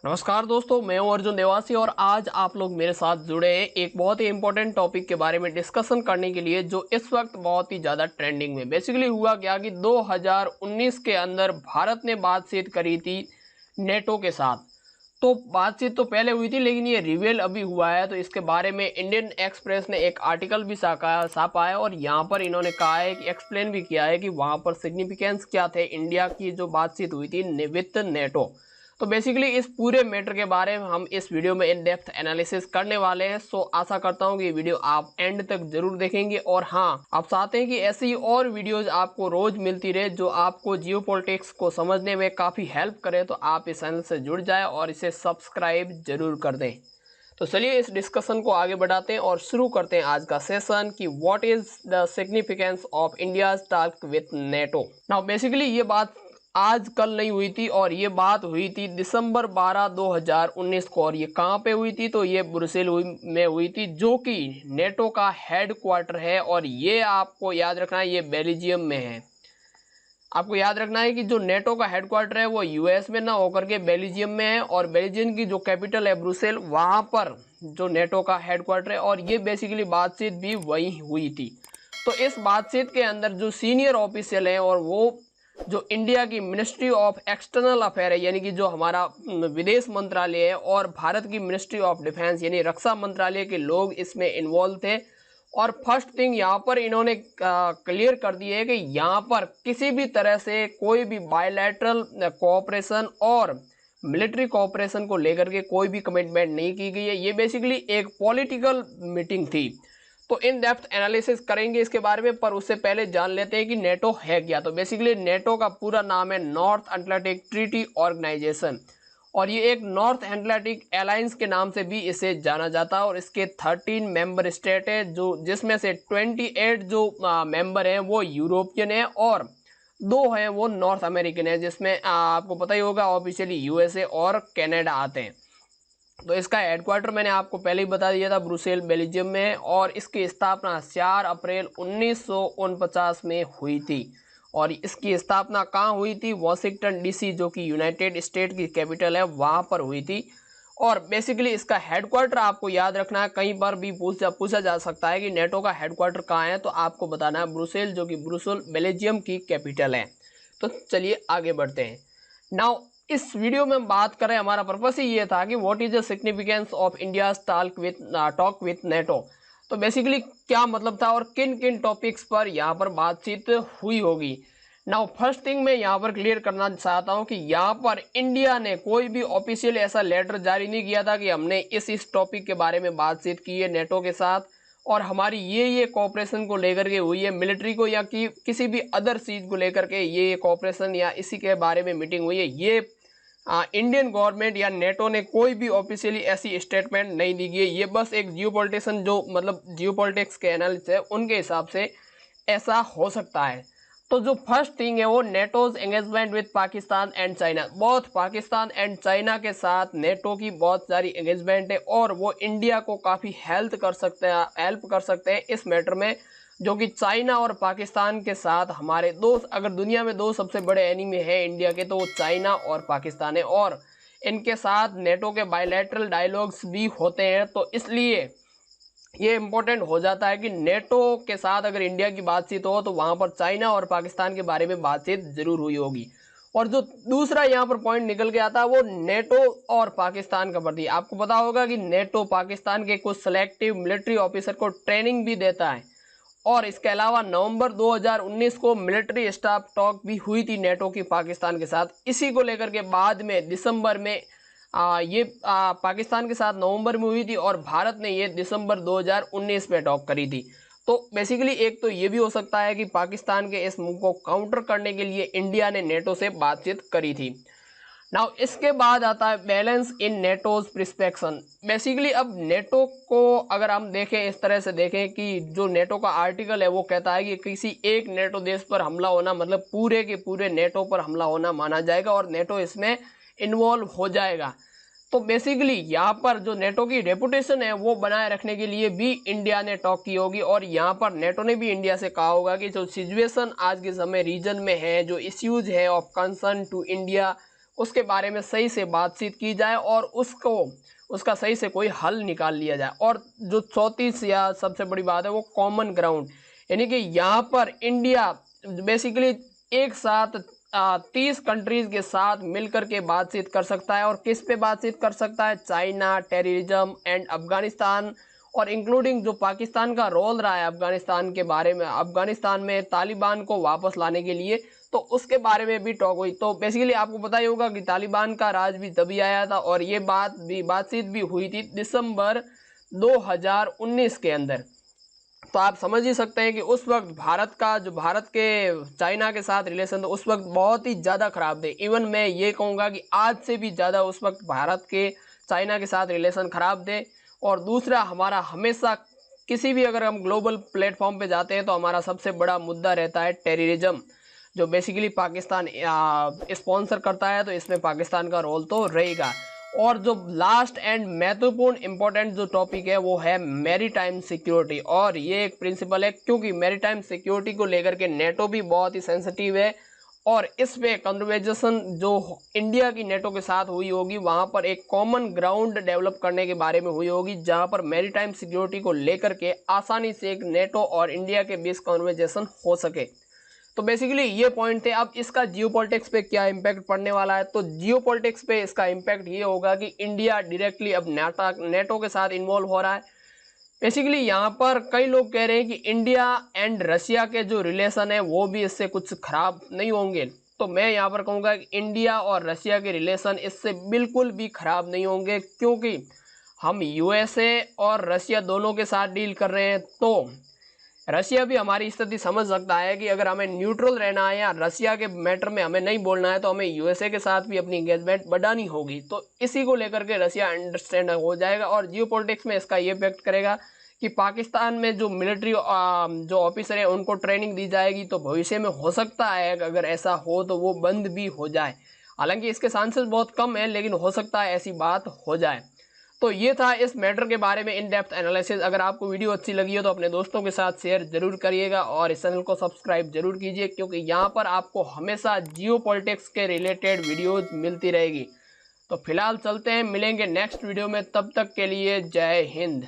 नमस्कार दोस्तों, मैं हूं अर्जुन देवासी और आज आप लोग मेरे साथ जुड़े हैं एक बहुत ही इंपॉर्टेंट टॉपिक के बारे में डिस्कशन करने के लिए, जो इस वक्त बहुत ही ज़्यादा ट्रेंडिंग में। बेसिकली हुआ क्या कि 2019 के अंदर भारत ने बातचीत करी थी नेटो के साथ। तो बातचीत तो पहले हुई थी, लेकिन ये रिवील अभी हुआ है। तो इसके बारे में इंडियन एक्सप्रेस ने एक आर्टिकल भी छापा है और यहाँ पर इन्होंने कहा है कि एक्सप्लेन भी किया है कि वहाँ पर सिग्निफिकेंस क्या थे इंडिया की जो बातचीत हुई थी विद नेटो। तो बेसिकली इस पूरे मैटर के बारे में हम इस वीडियो में इन डेप्थ एनालिसिस करने वाले हैं। सो आशा करता हूँ कि ये वीडियो आप एंड तक जरूर देखेंगे। और हाँ, आप चाहते हैं कि ऐसी और वीडियोज आपको रोज मिलती रहे जो आपको जियोपॉलिटिक्स को समझने में काफ़ी हेल्प करे, तो आप इस चैनल से जुड़ जाए और इसे सब्सक्राइब जरूर कर दें। तो चलिए इस डिस्कशन को आगे बढ़ाते हैं और शुरू करते हैं आज का सेशन कि what is the significance of India's talk with NATO. Now basically ये बात आज कल नहीं हुई थी और ये बात हुई थी दिसंबर 12 2019 को। और ये कहाँ पे हुई थी? तो ये ब्रुसेल में हुई थी, जो कि नेटो का हेड क्वार्टर है। और ये आपको याद रखना है, ये बेल्जियम में है। आपको याद रखना है कि जो नेटो का हेडक्वार्टर है वो यूएस में ना होकर के बेल्जियम में है, और बेल्जियम की जो कैपिटल है ब्रुसेल, वहां पर जो नेटो का हेडक्वार्टर है। और ये बेसिकली बातचीत भी वही हुई थी। तो इस बातचीत के अंदर जो सीनियर ऑफिशियल हैं, और वो जो इंडिया की मिनिस्ट्री ऑफ एक्सटर्नल अफेयर है, यानी कि जो हमारा विदेश मंत्रालय है, और भारत की मिनिस्ट्री ऑफ डिफेंस यानी रक्षा मंत्रालय के लोग इसमें इन्वॉल्व थे। और फर्स्ट थिंग यहाँ पर इन्होंने क्लियर कर दी है कि यहाँ पर किसी भी तरह से कोई भी बायलैटरल कोऑपरेशन और मिलिट्री कोऑपरेशन को लेकर के कोई भी कमिटमेंट नहीं की गई है। ये बेसिकली एक पॉलिटिकल मीटिंग थी। तो इन डेप्थ एनालिसिस करेंगे इसके बारे में, पर उससे पहले जान लेते हैं कि नेटो है क्या। तो बेसिकली नेटो का पूरा नाम है नॉर्थ अटलांटिक ट्रीटी ऑर्गेनाइजेशन, और ये एक नॉर्थ एटलांटिक अलायंस के नाम से भी इसे जाना जाता है। और इसके 13 मेंबर स्टेट है, जो जिसमें से 28 जो मेंबर हैं वो यूरोपियन है, और 2 हैं वो नॉर्थ अमेरिकन है, जिसमें आपको पता ही होगा ऑफिशियली यूएसए और कनाडा आते हैं। तो इसका हेडक्वार्टर मैंने आपको पहले ही बता दिया था, ब्रुसेल बेल्जियम में है। और इसकी स्थापना 4 अप्रैल 1949 में हुई थी। और इसकी स्थापना कहाँ हुई थी? वॉशिंगटन डीसी, जो कि यूनाइटेड स्टेट की कैपिटल है, वहाँ पर हुई थी। और बेसिकली इसका हेडक्वार्टर आपको याद रखना है, कहीं पर भी पूछा जा सकता है कि नेटो का हेडक्वार्टर कहाँ है, तो आपको बताना है ब्रुसेल, जो कि ब्रुसेल बेल्जियम की कैपिटल है। तो चलिए आगे बढ़ते हैं। नाउ इस वीडियो में बात करें, हमारा पर्पस ही ये था कि what is the significance of India's talk with NATO. तो बेसिकली क्या मतलब था और किन किन टॉपिक्स पर यहाँ पर बातचीत हुई होगी। नाउ फर्स्ट थिंग मैं यहाँ पर क्लियर करना चाहता हूँ कि यहाँ पर इंडिया ने कोई भी ऑफिशियल ऐसा लेटर जारी नहीं किया था कि हमने इस टॉपिक के बारे में बातचीत की है नेटो के साथ, और हमारी ये कोऑपरेशन को लेकर के हुई है, मिलिट्री को या कि किसी भी अदर चीज को लेकर के ये कोऑपरेशन या इसी के बारे में मीटिंग हुई है। ये इंडियन गवर्नमेंट या नेटो ने कोई भी ऑफिशियली ऐसी स्टेटमेंट नहीं दी है। ये बस एक जियोपॉलिटिशियन जो मतलब जियोपॉलिटिक्स के एनालिस्ट है, उनके हिसाब से ऐसा हो सकता है। तो जो फर्स्ट थिंग है वो NATO's engagement with Pakistan and China. बहुत पाकिस्तान एंड चाइना के साथ नेटो की बहुत सारी एंगेजमेंट है, और वो इंडिया को काफ़ी हेल्प कर सकते हैं इस मैटर में, जो कि चाइना और पाकिस्तान के साथ हमारे दो, अगर दुनिया में 2 सबसे बड़े एनिमी है इंडिया के, तो वो चाइना और पाकिस्तान है। और इनके साथ नेटो के बायलैटरल डायलॉग्स भी होते हैं। तो इसलिए ये इंपॉर्टेंट हो जाता है कि नेटो के साथ अगर इंडिया की बातचीत हो तो वहां पर चाइना और पाकिस्तान के बारे में बातचीत जरूर हुई होगी। और जो दूसरा यहाँ पर पॉइंट निकल के आता है वो नेटो और पाकिस्तान का प्रति। आपको पता होगा कि नेटो पाकिस्तान के कुछ सिलेक्टिव मिलिट्री ऑफिसर को ट्रेनिंग भी देता है। और इसके अलावा नवंबर 2019 को मिलिट्री स्टाफ टॉक भी हुई थी नेटो की पाकिस्तान के साथ। इसी को लेकर के बाद में दिसंबर में पाकिस्तान के साथ नवंबर में हुई थी, और भारत ने ये दिसंबर 2019 में टॉक करी थी। तो बेसिकली एक तो ये भी हो सकता है कि पाकिस्तान के इस मूव को काउंटर करने के लिए इंडिया ने नेटो से बातचीत करी थी। नाउ इसके बाद आता है बैलेंस इन नेटोज प्रिस्पेक्शन। बेसिकली अब नेटो को अगर हम देखें, इस तरह से देखें कि जो नेटो का आर्टिकल है वो कहता है कि किसी एक नेटो देश पर हमला होना मतलब पूरे के पूरे नेटो पर हमला होना माना जाएगा, और नेटो इसमें इन्वॉल्व हो जाएगा। तो बेसिकली यहाँ पर जो नेटो की रेपुटेशन है वो बनाए रखने के लिए भी इंडिया ने टॉक की होगी, और यहाँ पर नेटो ने भी इंडिया से कहा होगा कि जो सिचुएशन आज के समय रीजन में है, जो इश्यूज है ऑफ कंसर्न टू इंडिया, उसके बारे में सही से बातचीत की जाए और उसका सही से कोई हल निकाल लिया जाए। और जो चौथी या सबसे बड़ी बात है वो कॉमन ग्राउंड, यानी कि यहाँ पर इंडिया बेसिकली एक साथ 30 कंट्रीज के साथ मिलकर के बातचीत कर सकता है। और किस पे बातचीत कर सकता है? चाइना, टेररिज्म एंड अफगानिस्तान, और इंक्लूडिंग जो पाकिस्तान का रोल रहा है अफगानिस्तान के बारे में, अफगानिस्तान में तालिबान को वापस लाने के लिए, तो उसके बारे में भी टॉक हुई। तो बेसिकली आपको पता ही होगा कि तालिबान का राज भी तभी आया था और ये बातचीत भी हुई थी दिसंबर 2019 के अंदर। तो आप समझ ही सकते हैं कि उस वक्त भारत के चाइना के साथ रिलेशन तो उस वक्त बहुत ही ज़्यादा ख़राब थे। इवन मैं ये कहूँगा कि आज से भी ज़्यादा उस वक्त भारत के चाइना के साथ रिलेशन ख़राब थे। और दूसरा, हमारा हमेशा किसी भी अगर हम ग्लोबल प्लेटफॉर्म पे जाते हैं तो हमारा सबसे बड़ा मुद्दा रहता है टेररिज्म, जो बेसिकली पाकिस्तान स्पॉन्सर करता है, तो इसमें पाकिस्तान का रोल तो रहेगा। और जो लास्ट एंड महत्वपूर्ण इंपॉर्टेंट जो टॉपिक है वो है मैरीटाइम सिक्योरिटी। और ये एक प्रिंसिपल है क्योंकि मैरीटाइम सिक्योरिटी को लेकर के नेटो भी बहुत ही सेंसिटिव है। और इस पे कन्वर्जेशन जो इंडिया की नेटो के साथ हुई होगी, वहाँ पर एक कॉमन ग्राउंड डेवलप करने के बारे में हुई होगी, जहाँ पर मैरीटाइम सिक्योरिटी को लेकर के आसानी से एक नेटो और इंडिया के बीच कन्वर्जेशन हो सके। तो बेसिकली ये पॉइंट थे। अब इसका जियोपॉलिटिक्स पे क्या इम्पैक्ट पड़ने वाला है? तो जियोपॉलिटिक्स पे इसका इम्पैक्ट ये होगा कि इंडिया डायरेक्टली अब नेटो के साथ इन्वॉल्व हो रहा है। बेसिकली यहाँ पर कई लोग कह रहे हैं कि इंडिया एंड रशिया के जो रिलेशन है वो भी इससे कुछ खराब नहीं होंगे। तो मैं यहाँ पर कहूँगा कि इंडिया और रशिया के रिलेशन इससे बिल्कुल भी खराब नहीं होंगे, क्योंकि हम यूएसए और रशिया दोनों के साथ डील कर रहे हैं। तो रशिया भी हमारी स्थिति समझ सकता है कि अगर हमें न्यूट्रल रहना है या रशिया के मैटर में हमें नहीं बोलना है, तो हमें यूएसए के साथ भी अपनी इंगेजमेंट बढ़ानी होगी। तो इसी को लेकर के रशिया अंडरस्टैंड हो जाएगा। और जियोपॉलिटिक्स में इसका ये इफेक्ट करेगा कि पाकिस्तान में जो मिलिट्री जो ऑफिसर है उनको ट्रेनिंग दी जाएगी। तो भविष्य में हो सकता है कि अगर ऐसा हो तो वो बंद भी हो जाए। हालांकि इसके चांसेस बहुत कम है, लेकिन हो सकता है ऐसी बात हो जाए। तो ये था इस मैटर के बारे में इन डेप्थ एनालिसिस। अगर आपको वीडियो अच्छी लगी हो तो अपने दोस्तों के साथ शेयर जरूर करिएगा और इस चैनल को सब्सक्राइब जरूर कीजिए, क्योंकि यहाँ पर आपको हमेशा जियोपॉलिटिक्स के रिलेटेड वीडियोज मिलती रहेगी। तो फिलहाल चलते हैं, मिलेंगे नेक्स्ट वीडियो में, तब तक के लिए जय हिंद।